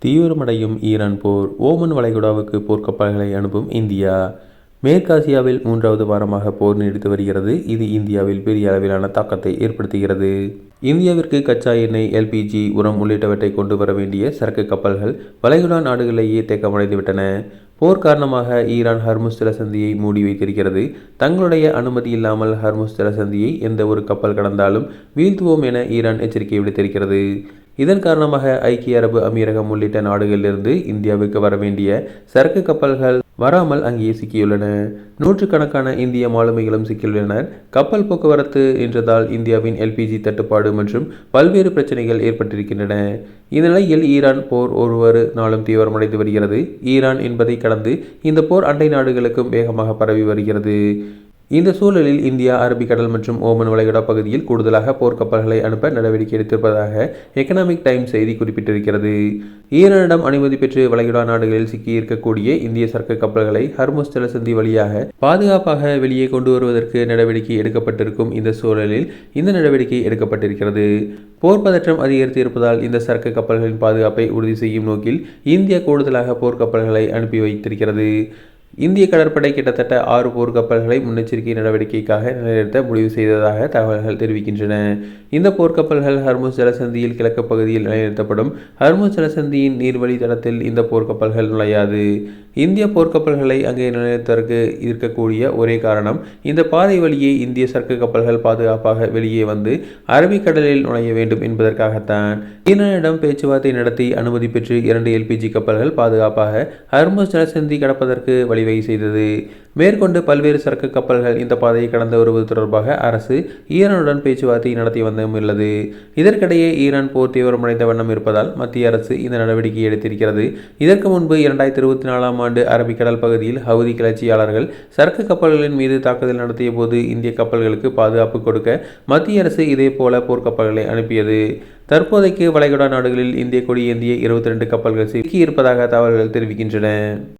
தீவிரமடையும் ஈரான் போர். ஓமன் வளைகுடாவுக்கு போர்க்கப்பல்களை அனுப்பும் இந்தியா. மேற்காசியாவில் 3வது வாரமாக போர் நீடித்து வருகிறது. இது இந்தியாவில் பெரிய அளவிலான தாக்கத்தை ஏற்படுத்துகிறது. இந்தியாவிற்கு கச்சா எண்ணெய், எல்பிஜி, உரம் உள்ளிட்டவற்றை கொண்டு வர வேண்டிய சரக்கு கப்பல்கள் வளைகுடா நாடுகளிலேயே தேக்கமடைந்துவிட்டன. போர் காரணமாக ஈரான் ஹர்முஸ் ஜலசந்தியை மூடி வைத்திருக்கிறது. தங்களுடைய அனுமதி இல்லாமல் ஹர்முஸ் ஜலசந்தியை எந்த ஒரு கப்பல் கடந்தாலும் வீழ்த்துவோம் என ஈரான் எச்சரிக்கை விடுத்திருக்கிறது. இதன் காரணமாக ஐக்கிய அரபு அமீரகம் உள்ளிட்ட நாடுகளிலிருந்து இந்தியாவுக்கு வர வேண்டிய சரக்கு கப்பல்கள் வராமல் அங்கேயே சிக்கியுள்ளன. நூற்றுக்கணக்கான இந்திய மாலுமிகளும் சிக்கியுள்ளனர். கப்பல் போக்குவரத்து என்றதால் இந்தியாவின் எல்பிஜி தட்டுப்பாடு மற்றும் பல்வேறு பிரச்சனைகள் ஏற்பட்டிருக்கின்றன. இந்நிலையில் ஈரான் போர் ஒவ்வொரு நாளும் தீவிரமடைந்து வருகிறது. ஈரான் என்பதை கடந்து இந்த போர் அண்டை நாடுகளுக்கும் வேகமாக பரவி வருகிறது. இந்த சூழலில் இந்தியா அரபிக்கடல் மற்றும் ஓமன் வளைகுடா பகுதியில் கூடுதலாக போர்க்கப்பல்களை அனுப்ப நடவடிக்கை எடுத்திருப்பதாக எக்கனாமிக் டைம்ஸ் செய்தி குறிப்பிட்டிருக்கிறது. ஈரானிடம் அனுமதி பெற்று வளைகுடா நாடுகளில் சிக்கியிருக்கக்கூடிய இந்திய சரக்கு கப்பல்களை ஹர்முஸ் ஜலசந்தி வழியாக பாதுகாப்பாக வெளியே கொண்டு வருவதற்கு நடவடிக்கை எடுக்கப்பட்டிருக்கும் இந்த சூழலில் இந்த நடவடிக்கை எடுக்கப்பட்டிருக்கிறது. போர் பதற்றம் அதிகரித்து இருப்பதால் இந்த சரக்கு கப்பல்களின் பாதுகாப்பை உறுதி செய்யும் நோக்கில் இந்தியா கூடுதலாக போர்க்கப்பல்களை அனுப்பி வைத்திருக்கிறது. இந்திய கடற்படை கிட்டத்தட்ட 6 போர்க்கப்பல்களை முன்னெச்சரிக்கை நடவடிக்கைக்காக நிலைநிறுத்த முடிவு செய்ததாக தகவல்கள் தெரிவிக்கின்றன. இந்த போர்க்கப்பல்கள் ஹர்முஸ் ஜலசந்தியில் கிழக்கு பகுதியில் நிலைநிறுத்தப்படும். ஹர்முஸ் ஜலசந்தியின் நீர்வழி தடத்தில் இந்த போர்க்கப்பல்கள் நுழையாது. இந்திய போர்க்கப்பல்களை அங்கே நிலைநிறுத்தற்கு இருக்கக்கூடிய ஒரே காரணம், இந்த பாதை வழியே இந்திய சரக்கு கப்பல்கள் பாதுகாப்பாக வெளியே வந்து அரபிக்கடலில் நுழைய வேண்டும் என்பதற்காகத்தான். ஈரானிடம் பேச்சுவார்த்தை நடத்தி அனுமதி பெற்று 2 எல்பிஜி கப்பல்கள் பாதுகாப்பாக ஹர்முஸ் ஜலசந்தி கடப்பதற்கு வழிவகை செய்தது. மேற்கொண்டு பல்வேறு சரக்கு கப்பல்கள் இந்த பாதையை கடந்து வருவது தொடர்பாக அரசு ஈரானுடன் பேச்சுவார்த்தை நடத்தி வந்துள்ளது. இதற்கிடையே ஈரான் போர் தீவிரமடைந்த வண்ணம் இருப்பதால் மத்திய அரசு இந்த நடவடிக்கை எடுத்திருக்கிறது. இதற்கு முன்பு 2024ஆம் ஆண்டு அரபிக்கடல் பகுதியில் ஹவுதி கிளர்ச்சியாளர்கள் சரக்கு கப்பல்களின் மீது தாக்குதல் நடத்திய போது இந்திய கப்பல்களுக்கு பாதுகாப்பு கொடுக்க மத்திய அரசு இதே போல போர்க்கப்பல்களை அனுப்பியது. தற்போதைக்கு வளைகுடா நாடுகளில் இந்திய கொடி ஏந்திய 22 கப்பல்கள் சிக்கியிருப்பதாக தகவல்கள் தெரிவிக்கின்றன.